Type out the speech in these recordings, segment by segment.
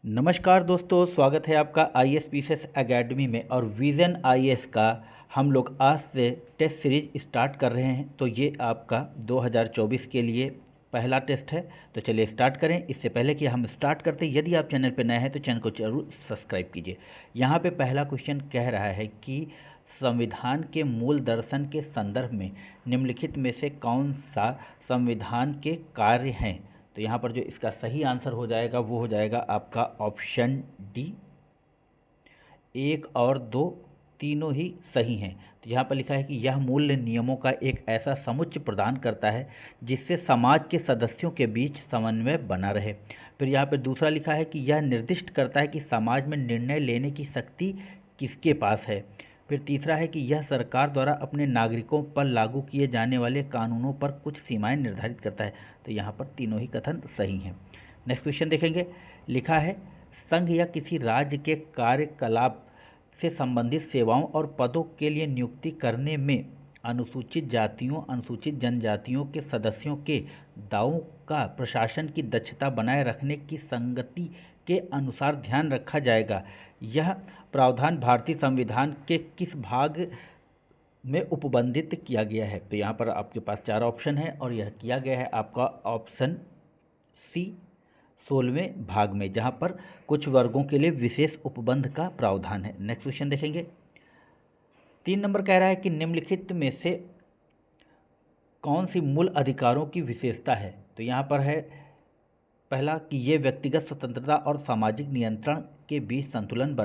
नमस्कार दोस्तों, स्वागत है आपका ISPCS एकेडमी में। और विज़न IAS का हम लोग आज से टेस्ट सीरीज स्टार्ट कर रहे हैं। तो ये आपका 2024 के लिए पहला टेस्ट है। तो चलिए स्टार्ट करें। इससे पहले कि हम स्टार्ट करते हैं, यदि आप चैनल पर नए हैं तो चैनल को जरूर सब्सक्राइब कीजिए। यहाँ पे पहला क्वेश्चन कह रहा है कि संविधान के मूल दर्शन के संदर्भ में निम्नलिखित में से कौन सा संविधान के कार्य हैं। तो यहाँ पर जो इसका सही आंसर हो जाएगा वो हो जाएगा आपका ऑप्शन डी। 1 और 2 तीनों ही सही हैं। तो यहाँ पर लिखा है कि यह मूल्य नियमों का एक ऐसा समुच्चय प्रदान करता है जिससे समाज के सदस्यों के बीच समन्वय बना रहे। फिर यहाँ पर दूसरा लिखा है कि यह निर्दिष्ट करता है कि समाज में निर्णय लेने की शक्ति किसके पास है। फिर तीसरा है कि यह सरकार द्वारा अपने नागरिकों पर लागू किए जाने वाले कानूनों पर कुछ सीमाएं निर्धारित करता है। तो यहाँ पर तीनों ही कथन सही हैं। नेक्स्ट क्वेश्चन देखेंगे। लिखा है संघ या किसी राज्य के कार्यकलाप से संबंधित सेवाओं और पदों के लिए नियुक्ति करने में अनुसूचित जातियों, अनुसूचित जनजातियों के सदस्यों के दावों का प्रशासन की दक्षता बनाए रखने की संगति के अनुसार ध्यान रखा जाएगा। यह प्रावधान भारतीय संविधान के किस भाग में उपबंधित किया गया है। तो यहाँ पर आपके पास 4 ऑप्शन है और यह किया गया है आपका ऑप्शन सी 16वें भाग में, जहाँ पर कुछ वर्गों के लिए विशेष उपबंध का प्रावधान है। नेक्स्ट क्वेश्चन देखेंगे। 3 नंबर कह रहा है कि निम्नलिखित में से कौन सी मूल अधिकारों की विशेषता है। तो यहाँ पर है पहला कि ये व्यक्तिगत स्वतंत्रता और सामाजिक नियंत्रण के बीच संतुलन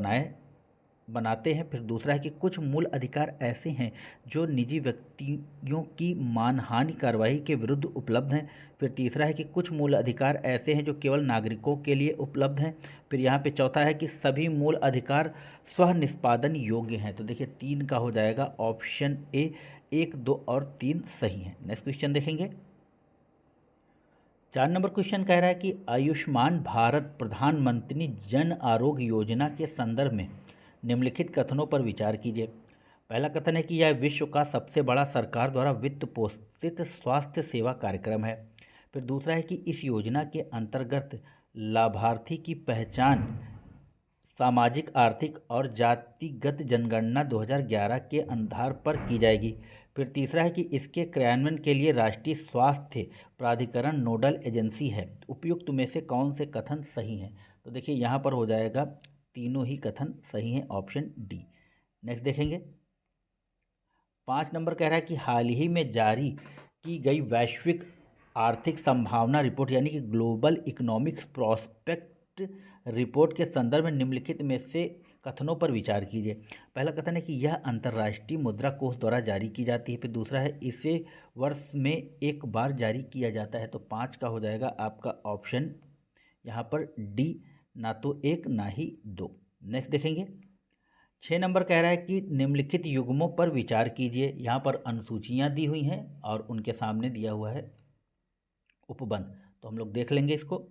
बनाते हैं। फिर दूसरा है कि कुछ मूल अधिकार ऐसे हैं जो निजी व्यक्तियों की मानहानि कार्रवाई के विरुद्ध उपलब्ध हैं। फिर तीसरा है कि कुछ मूल अधिकार ऐसे हैं जो केवल नागरिकों के लिए उपलब्ध हैं। फिर यहाँ पे चौथा है कि सभी मूल अधिकार स्व निष्पादन योग्य हैं। तो देखिए 3 का हो जाएगा ऑप्शन ए। 1, 2 और 3 सही हैं। नेक्स्ट क्वेश्चन देखेंगे। 4 नंबर क्वेश्चन कह रहा है कि आयुष्मान भारत प्रधानमंत्री जन आरोग्य योजना के संदर्भ में निम्नलिखित कथनों पर विचार कीजिए। पहला कथन है कि यह विश्व का सबसे बड़ा सरकार द्वारा वित्त पोषित स्वास्थ्य सेवा कार्यक्रम है। फिर दूसरा है कि इस योजना के अंतर्गत लाभार्थी की पहचान सामाजिक, आर्थिक और जातिगत जनगणना 2011 के आधार पर की जाएगी। फिर तीसरा है कि इसके क्रियान्वयन के लिए राष्ट्रीय स्वास्थ्य प्राधिकरण नोडल एजेंसी है। उपयुक्त में से कौन से कथन सही हैं। तो देखिए यहाँ पर हो जाएगा तीनों ही कथन सही हैं, ऑप्शन डी। नेक्स्ट देखेंगे। 5 नंबर कह रहा है कि हाल ही में जारी की गई वैश्विक आर्थिक संभावना रिपोर्ट यानी कि ग्लोबल इकोनॉमिक्स प्रोस्पेक्ट रिपोर्ट के संदर्भ में निम्नलिखित में से कथनों पर विचार कीजिए। पहला कथन है कि यह अंतर्राष्ट्रीय मुद्रा कोष द्वारा जारी की जाती है। फिर दूसरा है इसे वर्ष में एक बार जारी किया जाता है। तो 5 का हो जाएगा आपका ऑप्शन यहाँ पर डी, ना तो 1 ना ही 2। नेक्स्ट देखेंगे। 6 नंबर कह रहा है कि निम्नलिखित युग्मों पर विचार कीजिए। यहाँ पर अनुसूचियाँ दी हुई हैं और उनके सामने दिया हुआ है उपबंध। तो हम लोग देख लेंगे इसको।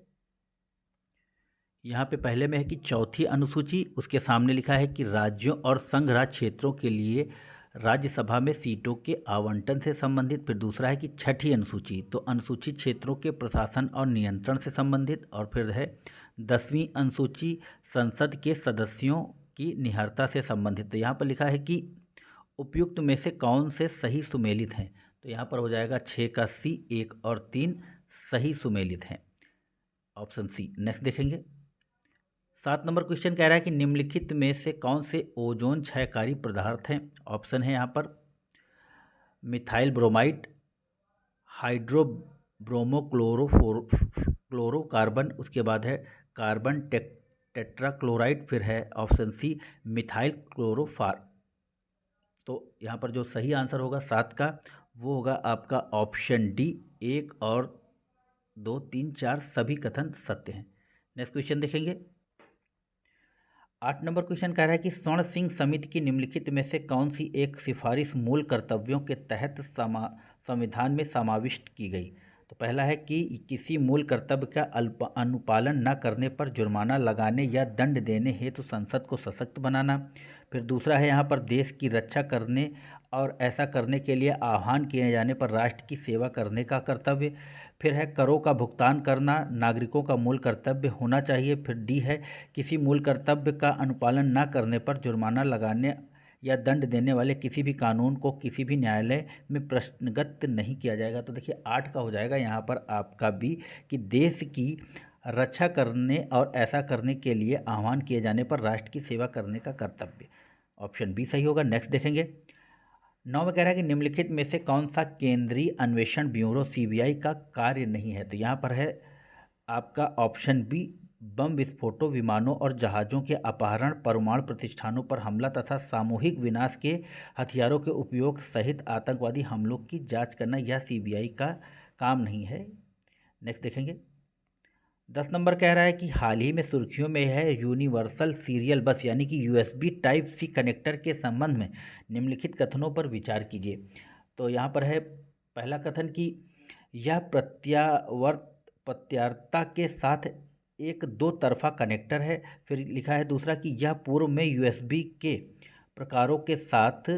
यहाँ पे पहले में है कि चौथी अनुसूची, उसके सामने लिखा है कि राज्यों और संघ राज्य क्षेत्रों के लिए राज्यसभा में सीटों के आवंटन से संबंधित। फिर दूसरा है कि छठी अनुसूची, तो अनुसूचित क्षेत्रों के प्रशासन और नियंत्रण से संबंधित। और फिर है 10वीं अनुसूची, संसद के सदस्यों की निहरता से संबंधित। तो यहाँ पर लिखा है कि उपयुक्त में से कौन से सही सुमेलित हैं। तो यहाँ पर हो जाएगा 6 का सी, 1 और 3 सही सुमेलित हैं, ऑप्शन सी। नेक्स्ट देखेंगे। 7 नंबर क्वेश्चन कह रहा है कि निम्नलिखित में से कौन से ओजोन क्षयकारी पदार्थ हैं। ऑप्शन है यहाँ पर मिथाइल ब्रोमाइड, क्लोरोकार्बन, उसके बाद है कार्बन टेट्राक्लोराइड, फिर है ऑप्शन सी मिथाइल क्लोरोफार। तो यहाँ पर जो सही आंसर होगा 7 का वो होगा आपका ऑप्शन डी। 1 और 2, 3, 4 सभी कथन सत्य हैं। नेक्स्ट क्वेश्चन देखेंगे। 8 नंबर क्वेश्चन कह रहा है कि स्वर्ण सिंह समिति की निम्नलिखित में से कौन सी एक सिफारिश मूल कर्तव्यों के तहत संविधान में समाविष्ट की गई। तो पहला है कि किसी मूल कर्तव्य का अनुपालन न करने पर जुर्माना लगाने या दंड देने हेतु संसद को सशक्त बनाना। फिर दूसरा है यहाँ पर देश की रक्षा करने और ऐसा करने के लिए आह्वान किए जाने पर राष्ट्र की सेवा करने का कर्तव्य। फिर है करों का भुगतान करना नागरिकों का मूल कर्तव्य होना चाहिए। फिर डी है किसी मूल कर्तव्य का अनुपालन न करने पर जुर्माना लगाने या दंड देने वाले किसी भी कानून को किसी भी न्यायालय में प्रश्नगत नहीं किया जाएगा। तो देखिए 8 का हो जाएगा यहाँ पर आपका भी, कि देश की रक्षा करने और ऐसा करने के लिए आह्वान किए जाने पर राष्ट्र की सेवा करने का कर्तव्य। ऑप्शन बी सही होगा। नेक्स्ट देखेंगे 9 में कह रहा है कि निम्नलिखित में से कौन सा केंद्रीय अन्वेषण ब्यूरो सीबीआई का कार्य नहीं है। तो यहाँ पर है आपका ऑप्शन बी, बम विस्फोटों, विमानों और जहाज़ों के अपहरण, परमाणु प्रतिष्ठानों पर हमला तथा सामूहिक विनाश के हथियारों के उपयोग सहित आतंकवादी हमलों की जांच करना, यह सीबीआई का काम नहीं है। नेक्स्ट देखेंगे 10 नंबर कह रहा है कि हाल ही में सुर्खियों में है यूनिवर्सल सीरियल बस यानी कि यूएसबी टाइप सी कनेक्टर के संबंध में निम्नलिखित कथनों पर विचार कीजिए। तो यहाँ पर है पहला कथन कि यह प्रत्यावर्तता के साथ एक दो तरफा कनेक्टर है। फिर लिखा है दूसरा कि यह पूर्व में यूएसबी के प्रकारों के साथ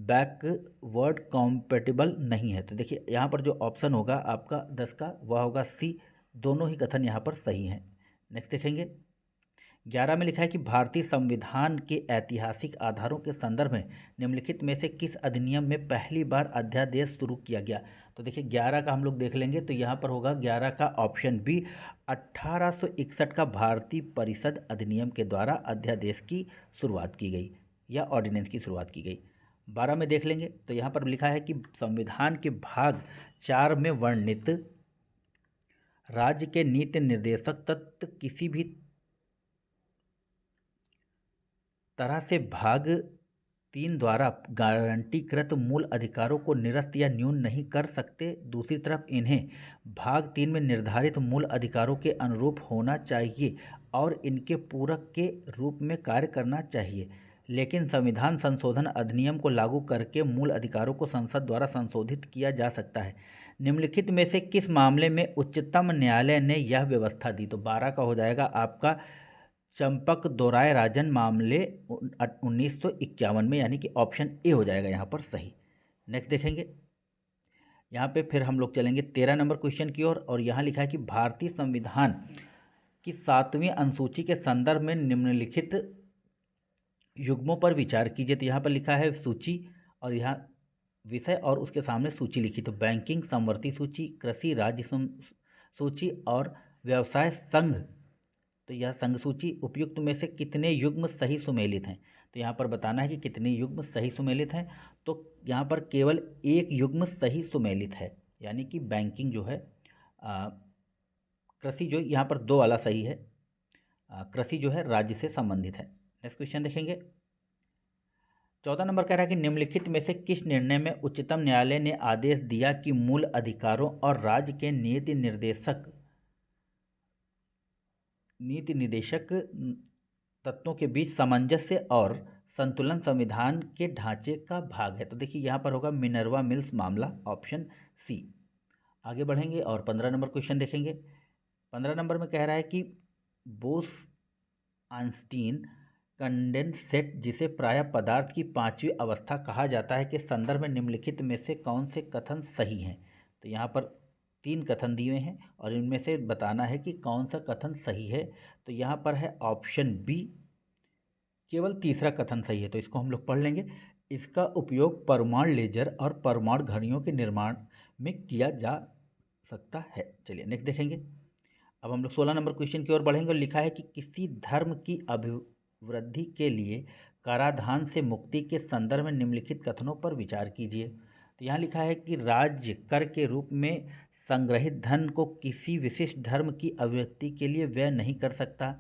बैकवर्ड कॉम्पेटिबल नहीं है। तो देखिए यहाँ पर जो ऑप्शन होगा आपका 10 का वह होगा सी, दोनों ही कथन यहाँ पर सही हैं। नेक्स्ट देखेंगे 11 में लिखा है कि भारतीय संविधान के ऐतिहासिक आधारों के संदर्भ में निम्नलिखित में से किस अधिनियम में पहली बार अध्यादेश शुरू किया गया। तो देखिए 11 का हम लोग देख लेंगे तो यहाँ पर होगा 11 का ऑप्शन बी, 1861 का भारतीय परिषद अधिनियम के द्वारा अध्यादेश की शुरुआत की गई या ऑर्डिनेंस की शुरुआत की गई। 12 में देख लेंगे तो यहाँ पर लिखा है कि संविधान के भाग 4 में वर्णित राज्य के नीति निर्देशक तत्व किसी भी तरह से भाग 3 द्वारा गारंटीकृत मूल अधिकारों को निरस्त या न्यून नहीं कर सकते। दूसरी तरफ इन्हें भाग 3 में निर्धारित मूल अधिकारों के अनुरूप होना चाहिए और इनके पूरक के रूप में कार्य करना चाहिए। लेकिन संविधान संशोधन अधिनियम को लागू करके मूल अधिकारों को संसद द्वारा संशोधित किया जा सकता है। निम्नलिखित में से किस मामले में उच्चतम न्यायालय ने यह व्यवस्था दी। तो 12 का हो जाएगा आपका चंपक दोराय राजन मामले 1951 में, यानी कि ऑप्शन ए हो जाएगा यहाँ पर सही। नेक्स्ट देखेंगे यहाँ पे फिर हम लोग चलेंगे 13 नंबर क्वेश्चन की ओर और यहाँ लिखा है कि भारतीय संविधान की 7वीं अनुसूची के संदर्भ में निम्नलिखित युग्मों पर विचार कीजिए। तो यहाँ पर लिखा है सूची और यहाँ विषय और उसके सामने सूची लिखी। तो बैंकिंग समवर्ती सूची, कृषि राज्य सूची और व्यवसाय संघ, तो यह संघ सूची उपयुक्त में से कितने युग्म सही सुमेलित हैं। तो यहाँ पर बताना है कि कितने युग्म सही सुमेलित हैं। तो यहाँ पर केवल एक युग्म सही सुमेलित है, यानी कि बैंकिंग जो है कृषि जो यहाँ पर 2 वाला सही है, कृषि जो है राज्य से संबंधित है। नेक्स्ट क्वेश्चन देखेंगे 14 नंबर कह रहा है कि निम्नलिखित में से किस निर्णय में उच्चतम न्यायालय ने आदेश दिया कि मूल अधिकारों और राज्य के नीति निदेशक तत्वों के बीच सामंजस्य और संतुलन संविधान के ढांचे का भाग है। तो देखिए यहाँ पर होगा मिनर्वा मिल्स मामला, ऑप्शन सी। आगे बढ़ेंगे और 15 नंबर क्वेश्चन देखेंगे। 15 नंबर में कह रहा है कि बोस आइंस्टीन कंडेंसेट, जिसे प्रायः पदार्थ की 5वीं अवस्था कहा जाता है, के संदर्भ में निम्नलिखित में से कौन से कथन सही हैं। तो यहाँ पर 3 कथन दिए हैं और इनमें से बताना है कि कौन सा कथन सही है। तो यहाँ पर है ऑप्शन बी, केवल तीसरा कथन सही है। तो इसको हम लोग पढ़ लेंगे। इसका उपयोग परमाणु लेजर और परमाणु घड़ियों के निर्माण में किया जा सकता है। चलिए नेक्स्ट देखेंगे। अब हम लोग 16 नंबर क्वेश्चन की ओर बढ़ेंगे और लिखा है कि किसी धर्म की अभिवृद्धि के लिए कराधान से मुक्ति के संदर्भ में निम्नलिखित कथनों पर विचार कीजिए। तो यहाँ लिखा है कि राज्य कर के रूप में संग्रहित धन को किसी विशिष्ट धर्म की अभिव्यक्ति के लिए व्यय नहीं कर सकता।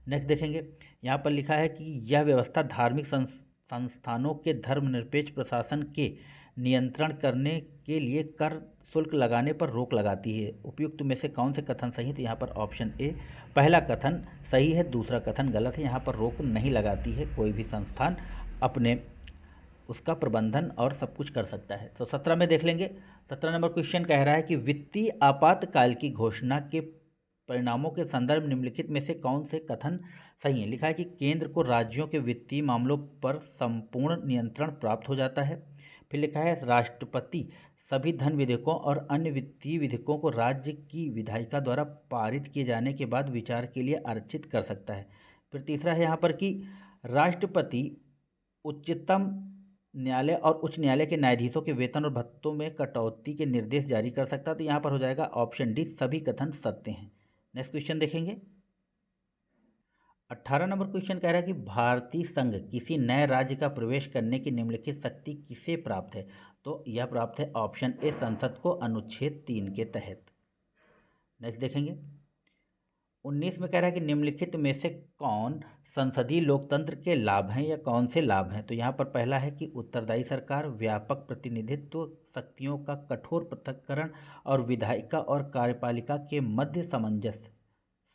नेक्स्ट देखेंगे, यहाँ पर लिखा है कि यह व्यवस्था धार्मिक संस्थानों के धर्मनिरपेक्ष प्रशासन के नियंत्रण करने के लिए कर शुल्क लगाने पर रोक लगाती है। उपयुक्त में से कौन से कथन सही है। तो यहाँ पर ऑप्शन ए, पहला कथन सही है, दूसरा कथन गलत है। यहाँ पर रोक नहीं लगाती है, कोई भी संस्थान अपने उसका प्रबंधन और सब कुछ कर सकता है। तो 17 में देख लेंगे। 17 नंबर क्वेश्चन कह रहा है कि वित्तीय आपातकाल की घोषणा के परिणामों के संदर्भ निम्नलिखित में से कौन से कथन सही है। लिखा है कि केंद्र को राज्यों के वित्तीय मामलों पर संपूर्ण नियंत्रण प्राप्त हो जाता है। फिर लिखा है राष्ट्रपति सभी धन विधेयकों और अन्य वित्तीय विधेयकों को राज्य की विधायिका द्वारा पारित किए जाने के बाद विचार के लिए आरक्षित कर सकता है। फिर तीसरा है यहाँ पर कि राष्ट्रपति उच्चतम न्यायालय और उच्च न्यायालय के न्यायाधीशों के वेतन और भत्तों में कटौती के निर्देश जारी कर सकता है। तो यहाँ पर हो जाएगा ऑप्शन डी, सभी कथन सत्य हैं। नेक्स्ट क्वेश्चन देखेंगे। 18 नंबर क्वेश्चन कह रहा है कि भारतीय संघ किसी नए राज्य का प्रवेश करने की निम्नलिखित शक्ति किसे प्राप्त है। तो यह प्राप्त है ऑप्शन ए, संसद को अनुच्छेद 3 के तहत। नेक्स्ट देखेंगे। 19 में कह रहा है कि निम्नलिखित में से कौन संसदीय लोकतंत्र के लाभ हैं या कौन से लाभ हैं। तो यहाँ पर पहला है कि उत्तरदायी सरकार, व्यापक प्रतिनिधित्व, शक्तियों का कठोर पृथक्करण और विधायिका और कार्यपालिका के मध्य सामंजस्य।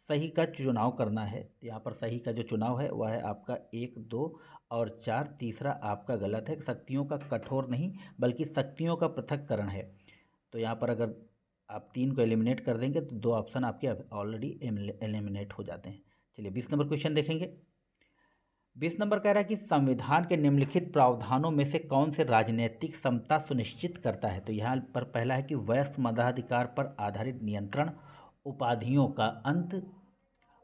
सही का चुनाव करना है। यहाँ पर सही का जो चुनाव है वह है आपका 1, 2 और 4। तीसरा आपका गलत है, शक्तियों का कठोर नहीं बल्कि शक्तियों का पृथक्करण है। तो यहाँ पर अगर आप 3 को एलिमिनेट कर देंगे तो 2 ऑप्शन आपके ऑलरेडी एलिमिनेट हो जाते हैं। चलिए 20 नंबर क्वेश्चन देखेंगे। 20 नंबर कह रहा है कि संविधान के निम्नलिखित प्रावधानों में से कौन से राजनीतिक समता सुनिश्चित करता है। तो यहाँ पर पहला है कि वयस्क मताधिकार पर आधारित नियंत्रण, उपाधियों का अंत,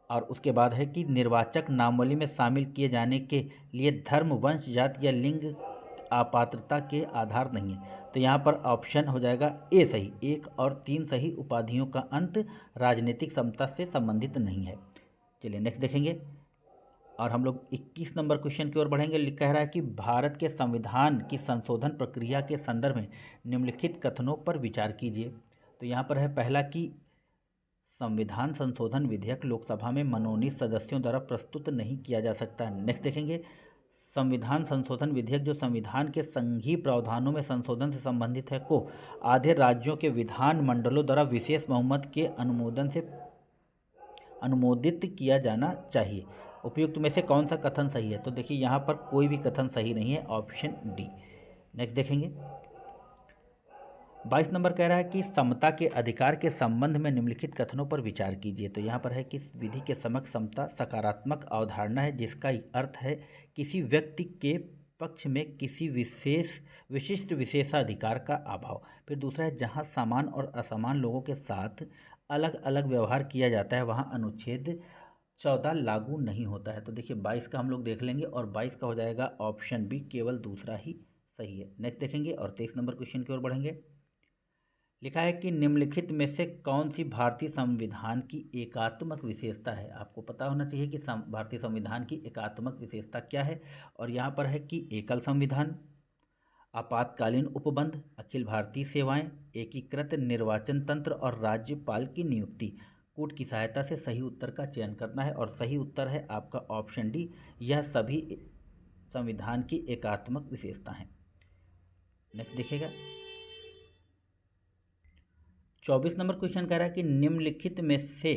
और उसके बाद है कि निर्वाचक नामावली में शामिल किए जाने के लिए धर्म, वंश, जाति या लिंग अपात्रता के आधार नहीं है। तो यहाँ पर ऑप्शन हो जाएगा ए सही। 1 और 3 सही। उपाधियों का अंत राजनीतिक समता से संबंधित नहीं है। चलिए नेक्स्ट देखेंगे और हम लोग 21 नंबर क्वेश्चन की ओर बढ़ेंगे। कह रहा है कि भारत के संविधान की संशोधन प्रक्रिया के संदर्भ में निम्नलिखित कथनों पर विचार कीजिए। तो यहाँ पर है पहला कि संविधान संशोधन विधेयक लोकसभा में मनोनीत सदस्यों द्वारा प्रस्तुत नहीं किया जा सकता। नेक्स्ट देखेंगे। संविधान संशोधन विधेयक जो संविधान के संघीय प्रावधानों में संशोधन से संबंधित है को आधे राज्यों के विधान मंडलों द्वारा विशेष बहुमत के अनुमोदन से अनुमोदित किया जाना चाहिए। उपयुक्त में से कौन सा कथन सही है। तो देखिए यहाँ पर कोई भी कथन सही नहीं है, ऑप्शन डी। नेक्स्ट देखेंगे। 22 नंबर कह रहा है कि समता के अधिकार के संबंध में निम्नलिखित कथनों पर विचार कीजिए। तो यहाँ पर है कि विधि के समक्ष समता सकारात्मक अवधारणा है जिसका अर्थ है किसी व्यक्ति के पक्ष में किसी विशिष्ट विशेषाधिकार का अभाव। फिर दूसरा है जहाँ समान और असमान लोगों के साथ अलग अलग व्यवहार किया जाता है वहाँ अनुच्छेद 14 लागू नहीं होता है। तो देखिए 22 का हम लोग देख लेंगे और 22 का हो जाएगा ऑप्शन बी, केवल दूसरा ही सही है। नेक्स्ट देखेंगे और 23 नंबर क्वेश्चन की ओर बढ़ेंगे। लिखा है कि निम्नलिखित में से कौन सी भारतीय संविधान की एकात्मक विशेषता है। आपको पता होना चाहिए कि भारतीय संविधान की एकात्मक विशेषता क्या है। और यहाँ पर है कि एकल संविधान, आपातकालीन उपबंध, अखिल भारतीय सेवाएं, एकीकृत निर्वाचन तंत्र और राज्यपाल की नियुक्ति। कूट की सहायता से सही उत्तर का चयन करना है और सही उत्तर है आपका ऑप्शन डी, यह सभी संविधान की एकात्मक विशेषता हैं। नेक्स्ट देखिएगा। 24 नंबर क्वेश्चन कह रहा है कि निम्नलिखित में से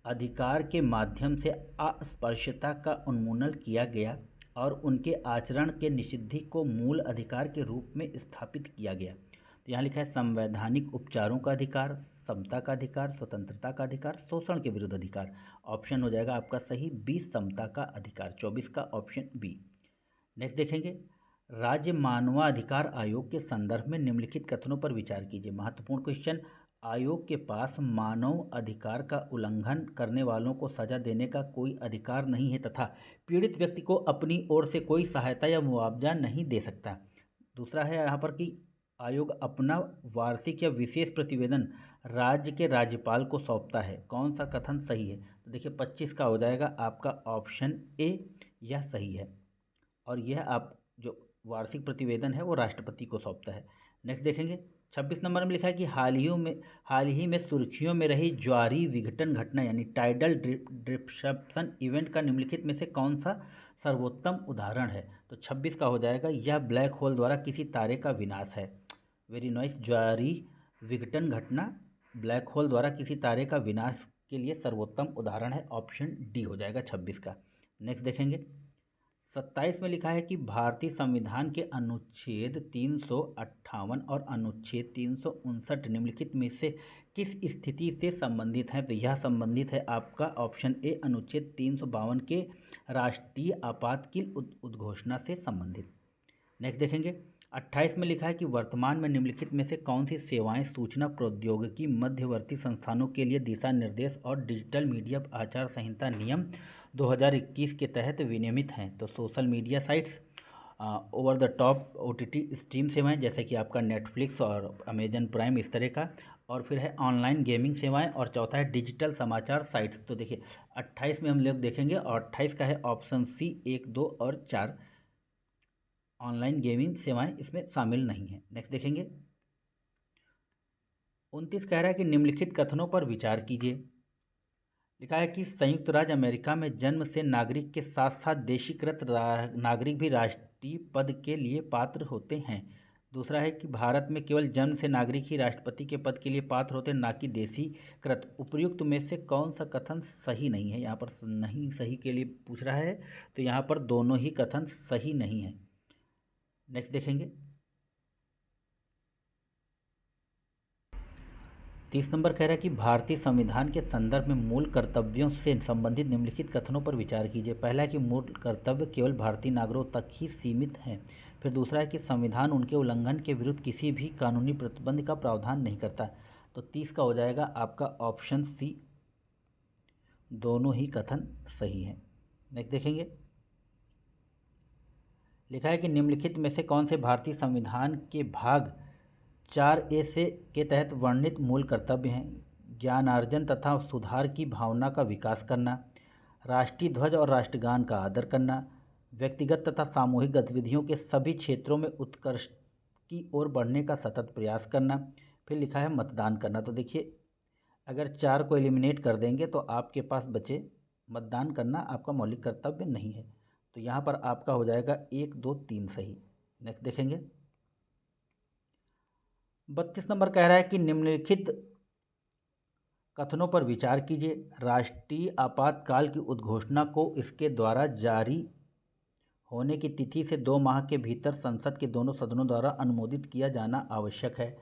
अधिकार के माध्यम से अस्पृश्यता का उन्मूलन किया गया और उनके आचरण के निषिद्धि को मूल अधिकार के रूप में स्थापित किया गया। तो यहाँ लिखा है संवैधानिक उपचारों का अधिकार, समता का अधिकार, स्वतंत्रता का अधिकार, शोषण के विरुद्ध अधिकार। ऑप्शन हो जाएगा आपका सही बी, समता का अधिकार। 24 का ऑप्शन बी। नेक्स्ट देखेंगे। राज्य मानवाधिकार आयोग के संदर्भ में निम्नलिखित कथनों पर विचार कीजिए। महत्वपूर्ण क्वेश्चन। आयोग के पास मानव अधिकार का उल्लंघन करने वालों को सजा देने का कोई अधिकार नहीं है तथा पीड़ित व्यक्ति को अपनी ओर से कोई सहायता या मुआवजा नहीं दे सकता। दूसरा है यहाँ पर कि आयोग अपना वार्षिक या विशेष प्रतिवेदन राज्य के राज्यपाल को सौंपता है। कौन सा कथन सही है। तो देखिए 25 का हो जाएगा आपका ऑप्शन ए, यह सही है। और यह आप जो वार्षिक प्रतिवेदन है वो राष्ट्रपति को सौंपता है। नेक्स्ट देखेंगे। 26 नंबर में लिखा है कि हाल ही में सुर्खियों में रही ज्वारी विघटन घटना यानी टाइडल डिस्रप्शन इवेंट का निम्नलिखित में से कौन सा सर्वोत्तम उदाहरण है। तो 26 का हो जाएगा यह ब्लैक होल द्वारा किसी तारे का विनाश है। Very nice. ज्वारी विघटन घटना ब्लैक होल द्वारा किसी तारे का विनाश के लिए सर्वोत्तम उदाहरण है। ऑप्शन डी हो जाएगा 26 का। नेक्स्ट देखेंगे। 27 में लिखा है कि भारतीय संविधान के अनुच्छेद 358 और अनुच्छेद 359 निम्नलिखित में से किस स्थिति से संबंधित है। तो यह संबंधित है आपका ऑप्शन ए, अनुच्छेद 352 के राष्ट्रीय आपातकाल उद्घोषणा से संबंधित। नेक्स्ट देखेंगे। 28 में लिखा है कि वर्तमान में निम्नलिखित में से कौन सी सेवाएं सूचना प्रौद्योगिकी मध्यवर्ती संस्थानों के लिए दिशा निर्देश और डिजिटल मीडिया आचार संहिता नियम 2021 के तहत विनियमित हैं। तो social media sites, over the top OTT stream सेवाएं जैसे कि आपका नेटफ्लिक्स और अमेजन प्राइम इस तरह का, और फिर है ऑनलाइन गेमिंग सेवाएं, और चौथा है डिजिटल समाचार साइट्स। तो देखिए 28 में हम लोग देखेंगे और 28 का है ऑप्शन सी, 1, 2 और 4 ऑनलाइन गेमिंग सेवाएं इसमें शामिल नहीं है। नेक्स्ट देखेंगे 29 कह रहा है कि निम्नलिखित कथनों पर विचार कीजिए। लिखा है कि संयुक्त राज्य अमेरिका में जन्म से नागरिक के साथ साथ देशीकृत नागरिक भी राष्ट्रीय पद के लिए पात्र होते हैं। दूसरा है कि भारत में केवल जन्म से नागरिक ही राष्ट्रपति के पद के लिए पात्र होते हैं, ना कि देशीकृत। उपर्युक्त में से कौन सा कथन सही नहीं है? यहाँ पर नहीं सही के लिए पूछ रहा है, तो यहाँ पर दोनों ही कथन सही नहीं है। नेक्स्ट देखेंगे 30 नंबर कह रहा है कि भारतीय संविधान के संदर्भ में मूल कर्तव्यों से संबंधित निम्नलिखित कथनों पर विचार कीजिए। पहला है कि मूल कर्तव्य केवल भारतीय नागरिकों तक ही सीमित हैं। फिर दूसरा है कि संविधान उनके उल्लंघन के विरुद्ध किसी भी कानूनी प्रतिबंध का प्रावधान नहीं करता। तो 30 का हो जाएगा आपका ऑप्शन सी, दोनों ही कथन सही हैं। नेक्स्ट देखेंगे लिखा है कि निम्नलिखित में से कौन से भारतीय संविधान के भाग 4A से के तहत वर्णित मूल कर्तव्य हैं? ज्ञानार्जन तथा सुधार की भावना का विकास करना, राष्ट्रीय ध्वज और राष्ट्रगान का आदर करना, व्यक्तिगत तथा सामूहिक गतिविधियों के सभी क्षेत्रों में उत्कर्ष की ओर बढ़ने का सतत प्रयास करना। फिर लिखा है मतदान करना। तो देखिए अगर 4 को एलिमिनेट कर देंगे तो आपके पास बचे मतदान करना आपका मौलिक कर्तव्य नहीं है। तो यहाँ पर आपका हो जाएगा 1, 2, 3 सही। नेक्स्ट देखेंगे 32 नंबर कह रहा है कि निम्नलिखित कथनों पर विचार कीजिए। राष्ट्रीय आपातकाल की उद्घोषणा को इसके द्वारा जारी होने की तिथि से 2 माह के भीतर संसद के दोनों सदनों द्वारा अनुमोदित किया जाना आवश्यक है।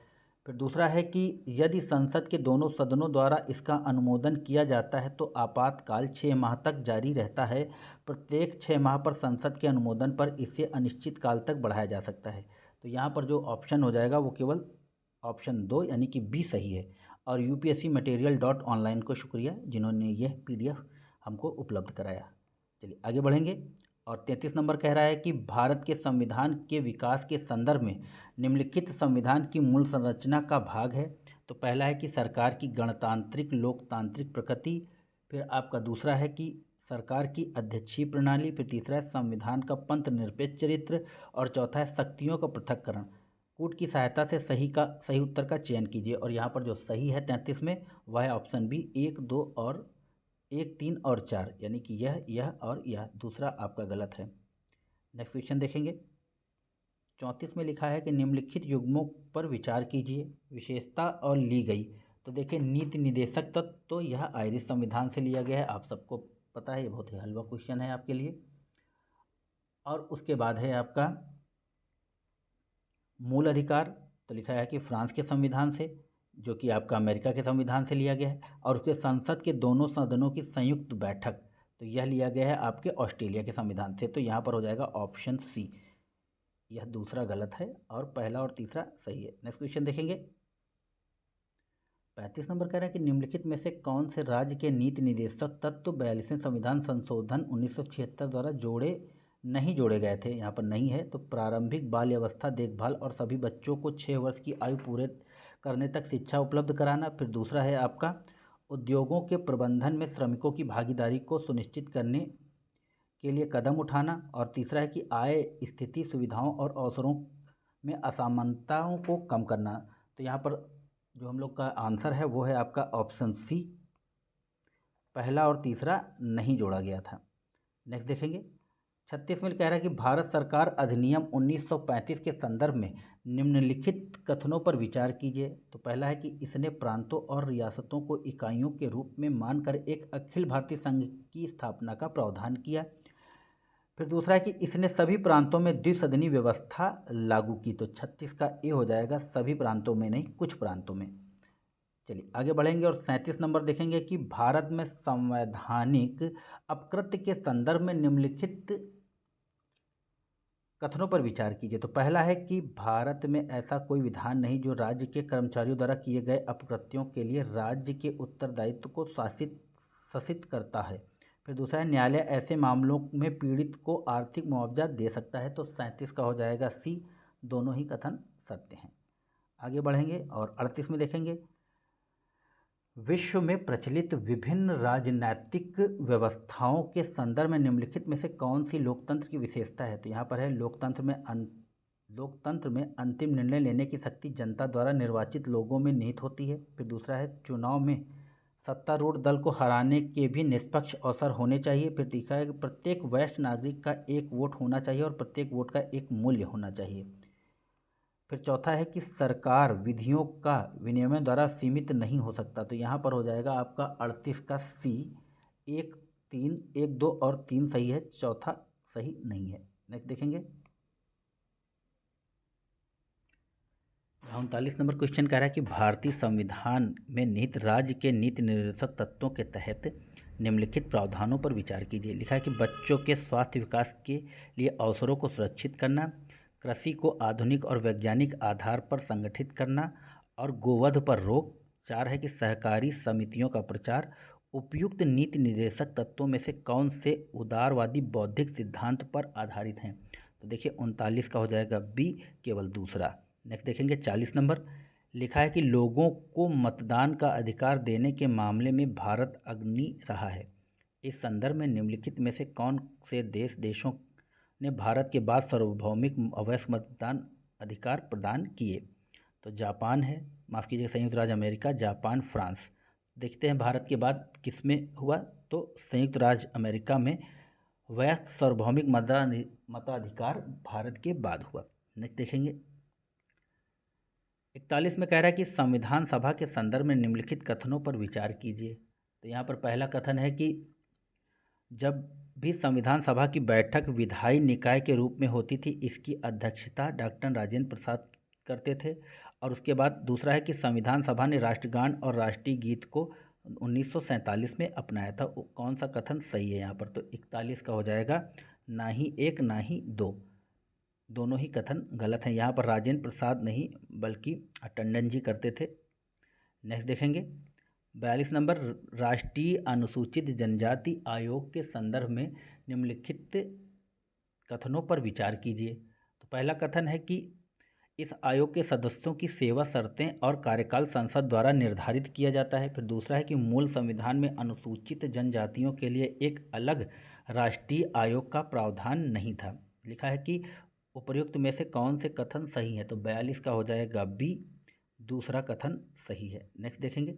फिर दूसरा है कि यदि संसद के दोनों सदनों द्वारा इसका अनुमोदन किया जाता है तो आपातकाल 6 माह तक जारी रहता है। प्रत्येक 6 माह पर संसद के अनुमोदन पर इसे अनिश्चित काल तक बढ़ाया जा सकता है। तो यहाँ पर जो ऑप्शन हो जाएगा वो केवल ऑप्शन 2 यानी कि बी सही है। और upscmaterial.online को शुक्रिया जिन्होंने यह PDF हमको उपलब्ध कराया। चलिए आगे बढ़ेंगे और 33 नंबर कह रहा है कि भारत के संविधान के विकास के संदर्भ में निम्नलिखित संविधान की मूल संरचना का भाग है। तो पहला है कि सरकार की गणतांत्रिक लोकतांत्रिक प्रकृति, फिर आपका दूसरा है कि सरकार की अध्यक्षीय प्रणाली, फिर तीसरा है संविधान का पंथ निरपेक्ष चरित्र, और चौथा है शक्तियों का पृथक्करण। कूट की सहायता से सही उत्तर का चयन कीजिए। और यहाँ पर जो सही है 33 में वह है ऑप्शन बी, 1, 2 और 1, 3 और 4 यानी कि यह और यह दूसरा आपका गलत है। नेक्स्ट क्वेश्चन देखेंगे 34 में लिखा है कि निम्नलिखित युग्मों पर विचार कीजिए। विशेषता और ली गई। तो देखिए नीति निदेशक तत्व तो यह आयरिश संविधान से लिया गया है, आप सबको पता है, ये बहुत ही हलवा क्वेश्चन है आपके लिए। और उसके बाद है आपका मूल अधिकार। तो लिखा है कि फ्रांस के संविधान से, जो कि आपका अमेरिका के संविधान से लिया गया है। और उसके संसद के दोनों सदनों की संयुक्त बैठक, तो यह लिया गया है आपके ऑस्ट्रेलिया के संविधान से। तो यहाँ पर हो जाएगा ऑप्शन सी, यह दूसरा गलत है और पहला और तीसरा सही है। नेक्स्ट क्वेश्चन देखेंगे 35 नंबर कह रहा है कि निम्नलिखित में से कौन से राज्य के नीति निदेशक तत्व 42वें संविधान संशोधन 1976 द्वारा नहीं जोड़े गए थे? यहाँ पर नहीं है। तो प्रारंभिक बाल्यावस्था देखभाल और सभी बच्चों को 6 वर्ष की आयु पूरे करने तक शिक्षा उपलब्ध कराना। फिर दूसरा है आपका उद्योगों के प्रबंधन में श्रमिकों की भागीदारी को सुनिश्चित करने के लिए कदम उठाना। और तीसरा है कि आय, स्थिति, सुविधाओं और अवसरों में असमानताओं को कम करना। तो यहाँ पर जो हम लोग का आंसर है वो है आपका ऑप्शन सी, पहला और तीसरा नहीं जोड़ा गया था। नेक्स्ट देखेंगे 36 में कह रहा है कि भारत सरकार अधिनियम 1935 के संदर्भ में निम्नलिखित कथनों पर विचार कीजिए। तो पहला है कि इसने प्रांतों और रियासतों को इकाइयों के रूप में मानकर एक अखिल भारतीय संघ की स्थापना का प्रावधान किया। फिर दूसरा है कि इसने सभी प्रांतों में द्विसदनी व्यवस्था लागू की। तो 36 का ए हो जाएगा, सभी प्रांतों में नहीं, कुछ प्रांतों में। चलिए आगे बढ़ेंगे और 37 नंबर देखेंगे कि भारत में संवैधानिक अपकृत्य के संदर्भ में निम्नलिखित कथनों पर विचार कीजिए। तो पहला है कि भारत में ऐसा कोई विधान नहीं जो राज्य के कर्मचारियों द्वारा किए गए अपकृत्यों के लिए राज्य के उत्तरदायित्व को शासित करता है। फिर दूसरा है, न्यायालय ऐसे मामलों में पीड़ित को आर्थिक मुआवजा दे सकता है। तो 37 का हो जाएगा सी, दोनों ही कथन सत्य हैं। आगे बढ़ेंगे और 38 में देखेंगे, विश्व में प्रचलित विभिन्न राजनैतिक व्यवस्थाओं के संदर्भ में निम्नलिखित में से कौन सी लोकतंत्र की विशेषता है। तो यहाँ पर है, लोकतंत्र में अंतिम निर्णय लेने की शक्ति जनता द्वारा निर्वाचित लोगों में निहित होती है। फिर दूसरा है, चुनाव में सत्तारूढ़ दल को हराने के भी निष्पक्ष अवसर होने चाहिए। फिर तीसरा है कि प्रत्येक वरिष्ठ नागरिक का एक वोट होना चाहिए और प्रत्येक वोट का एक मूल्य होना चाहिए। फिर चौथा है कि सरकार विधियों का विनियमन द्वारा सीमित नहीं हो सकता। तो यहाँ पर हो जाएगा आपका 38 का सी, 1, 3, 1, 2 और 3 सही है, चौथा सही नहीं है। नेक्स्ट देखेंगे, 39 नंबर क्वेश्चन कह रहा है कि भारतीय संविधान में निहित राज्य के नीति निर्देशक तत्वों के तहत निम्नलिखित प्रावधानों पर विचार कीजिए। लिखा है कि बच्चों के स्वास्थ्य विकास के लिए अवसरों को सुरक्षित करना, कृषि को आधुनिक और वैज्ञानिक आधार पर संगठित करना और गोवध पर रोक। 4 है कि सहकारी समितियों का प्रचार। उपयुक्त नीति निर्देशक तत्वों में से कौन से उदारवादी बौद्धिक सिद्धांत पर आधारित हैं। तो देखिए 39 का हो जाएगा बी, केवल दूसरा। नेक्स्ट देखेंगे 40 नंबर, लिखा है कि लोगों को मतदान का अधिकार देने के मामले में भारत अग्रणी रहा है। इस संदर्भ में निम्नलिखित में से कौन से देशों ने भारत के बाद सार्वभौमिक अवैध मतदान अधिकार प्रदान किए। तो जापान है, माफ़ कीजिएगा, संयुक्त राज्य अमेरिका, जापान, फ्रांस। देखते हैं भारत के बाद किस में हुआ। तो संयुक्त राज्य अमेरिका में वैध सार्वभौमिक मताधिकार भारत के बाद हुआ। नेक्स्ट देखेंगे 41 में कह रहा है कि संविधान सभा के संदर्भ में निम्नलिखित कथनों पर विचार कीजिए। तो यहाँ पर पहला कथन है कि जब भी संविधान सभा की बैठक विधायी निकाय के रूप में होती थी, इसकी अध्यक्षता डॉक्टर राजेंद्र प्रसाद करते थे। और उसके बाद दूसरा है कि संविधान सभा ने राष्ट्रगान और राष्ट्रीय गीत को 1947 में अपनाया था। कौन सा कथन सही है यहाँ पर। तो 41 का हो जाएगा ना ही 1 ना ही 2, दोनों ही कथन गलत हैं। यहाँ पर राजेंद्र प्रसाद नहीं बल्कि टंडन जी करते थे। नेक्स्ट देखेंगे 42 नंबर, राष्ट्रीय अनुसूचित जनजाति आयोग के संदर्भ में निम्नलिखित कथनों पर विचार कीजिए। तो पहला कथन है कि इस आयोग के सदस्यों की सेवा शर्तें और कार्यकाल संसद द्वारा निर्धारित किया जाता है। फिर दूसरा है कि मूल संविधान में अनुसूचित जनजातियों के लिए एक अलग राष्ट्रीय आयोग का प्रावधान नहीं था। लिखा है कि उपर्युक्त में से कौन से कथन सही है। तो 42 का हो जाएगा बी, दूसरा कथन सही है। नेक्स्ट देखेंगे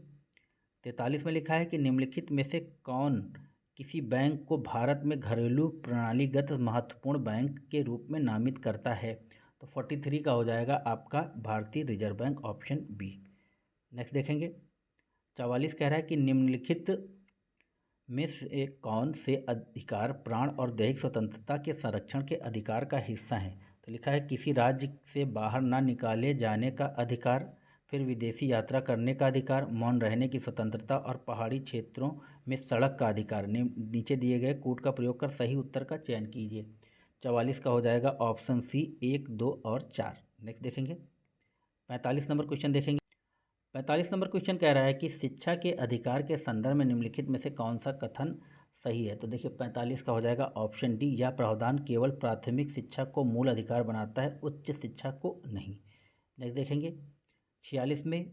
43 में लिखा है कि निम्नलिखित में से कौन किसी बैंक को भारत में घरेलू प्रणालीगत महत्वपूर्ण बैंक के रूप में नामित करता है। तो 43 का हो जाएगा आपका भारतीय reserve bank, option B. Next देखेंगे 44 कह रहा है कि निम्नलिखित में से कौन से अधिकार प्राण और दैहिक स्वतंत्रता के संरक्षण के अधिकार का हिस्सा हैं। तो लिखा है किसी राज्य से बाहर ना निकाले जाने का अधिकार, फिर विदेशी यात्रा करने का अधिकार, मौन रहने की स्वतंत्रता और पहाड़ी क्षेत्रों में सड़क का अधिकार। नीचे दिए गए कूट का प्रयोग कर सही उत्तर का चयन कीजिए। 44 का हो जाएगा ऑप्शन सी, 1, 2 और 4। नेक्स्ट देखेंगे 45 नंबर क्वेश्चन देखेंगे। 45 नंबर क्वेश्चन कह रहा है कि शिक्षा के अधिकार के संदर्भ में निम्नलिखित में से कौन सा कथन सही है। तो देखिए 45 का हो जाएगा ऑप्शन डी, यह प्रावधान केवल प्राथमिक शिक्षा को मूल अधिकार बनाता है, उच्च शिक्षा को नहीं। नेक्स्ट देखेंगे 46 में,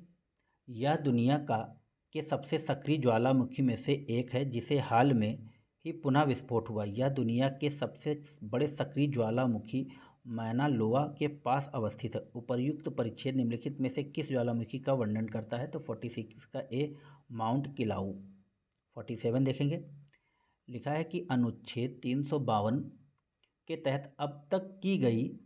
यह दुनिया के सबसे सक्रिय ज्वालामुखी में से एक है जिसे हाल में ही पुनः विस्फोट हुआ। यह दुनिया के सबसे बड़े सक्रिय ज्वालामुखी मैना लोआ के पास अवस्थित है। उपर्युक्त परिच्छेद निम्नलिखित में से किस ज्वालामुखी का वर्णन करता है। तो 46 का ए, माउंट किलाऊ। 47 देखेंगे, लिखा है कि अनुच्छेद 352 के तहत अब तक की गई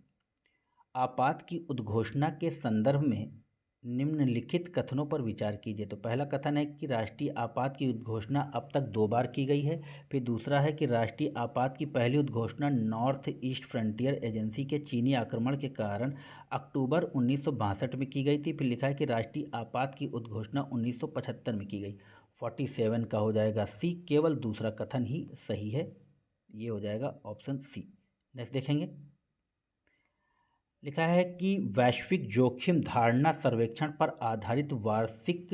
आपात की उद्घोषणा के संदर्भ में निम्नलिखित कथनों पर विचार कीजिए। तो पहला कथन है कि राष्ट्रीय आपात की उद्घोषणा अब तक 2 बार की गई है। फिर दूसरा है कि राष्ट्रीय आपात की पहली उद्घोषणा नॉर्थ ईस्ट फ्रंटियर एजेंसी के चीनी आक्रमण के कारण अक्टूबर 1962 में की गई थी। फिर लिखा है कि राष्ट्रीय आपात की उद्घोषणा 1975 में की गई। 47 का हो जाएगा सी, केवल दूसरा कथन ही सही है, ये हो जाएगा ऑप्शन सी। नेक्स्ट देखेंगे लिखा है कि वैश्विक जोखिम धारणा सर्वेक्षण पर आधारित वार्षिक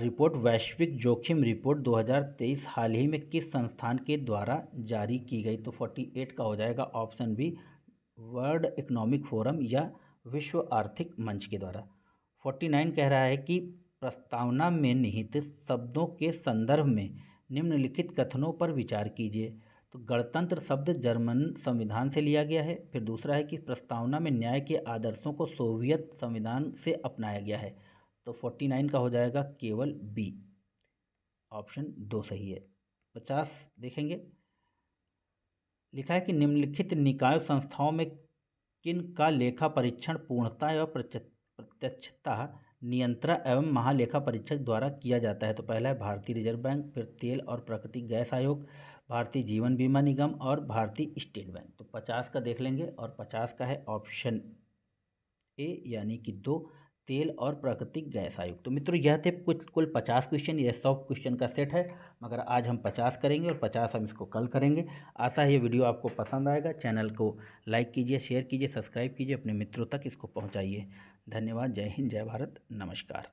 रिपोर्ट वैश्विक जोखिम रिपोर्ट 2023 हाल ही में किस संस्थान के द्वारा जारी की गई? तो 48 का हो जाएगा option B, world economic forum या विश्व आर्थिक मंच के द्वारा। 49 कह रहा है कि प्रस्तावना में निहित शब्दों के संदर्भ में निम्नलिखित कथनों पर विचार कीजिए। तो गणतंत्र शब्द जर्मन संविधान से लिया गया है। फिर दूसरा है कि प्रस्तावना में न्याय के आदर्शों को सोवियत संविधान से अपनाया गया है। तो 49 का हो जाएगा केवल बी, ऑप्शन 2 सही है। 50 देखेंगे। लिखा है कि निम्नलिखित निकाय संस्थाओं में किन का लेखा परीक्षण पूर्णता एवं प्रत्यक्षता नियंत्रण एवं महालेखा परीक्षक द्वारा किया जाता है? तो पहला है भारतीय रिजर्व बैंक, फिर तेल और प्राकृतिक गैस आयोग, भारतीय जीवन बीमा निगम और भारतीय स्टेट बैंक। तो 50 का देख लेंगे और 50 का है ऑप्शन ए यानी कि 2, तेल और प्राकृतिक गैस आयोग। तो मित्रों यह थे कुल 50 क्वेश्चन, यह 100 क्वेश्चन का सेट है, मगर आज हम 50 करेंगे और 50 हम इसको कल करेंगे। आशा है ये वीडियो आपको पसंद आएगा। चैनल को लाइक कीजिए, शेयर कीजिए, सब्सक्राइब कीजिए, अपने मित्रों तक इसको पहुंचाइए। धन्यवाद। जय हिंद, जय भारत, नमस्कार।